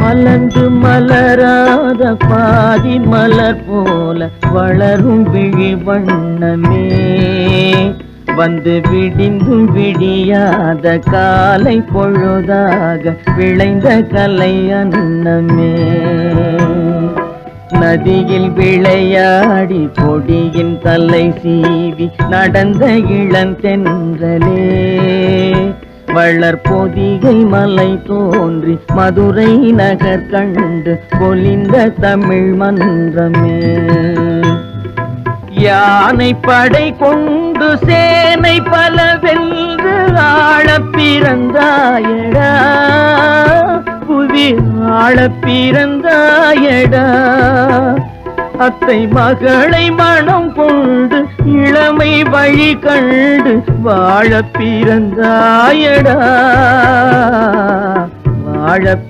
மலர்ந்து மலராத பாதி மலர் போல வளரும் விழி வண்ணமே, வந்து விடிந்தும் விடியாத காலை பொழுதாக விளைந்த கலை அன்னமே. நதியில் விளையாடி கொடியின் தலை சீவி நடந்த இளந்தென்றலே, வளர்பொதிகை மலை தோன்றி மதுரை நகர் கண்டு பொலிந்த தமிழ் மன்றமே. யானை படை கொண்டு சேனை பல வென்று ஆளப் பிறந்தாயடா, புவி ஆளப் பிறந்தாயடா. அத்தை மகளை மனம் கொண்டு இளமை வழி கண்டு வாழப் பிறந்தாயடா, வாழப்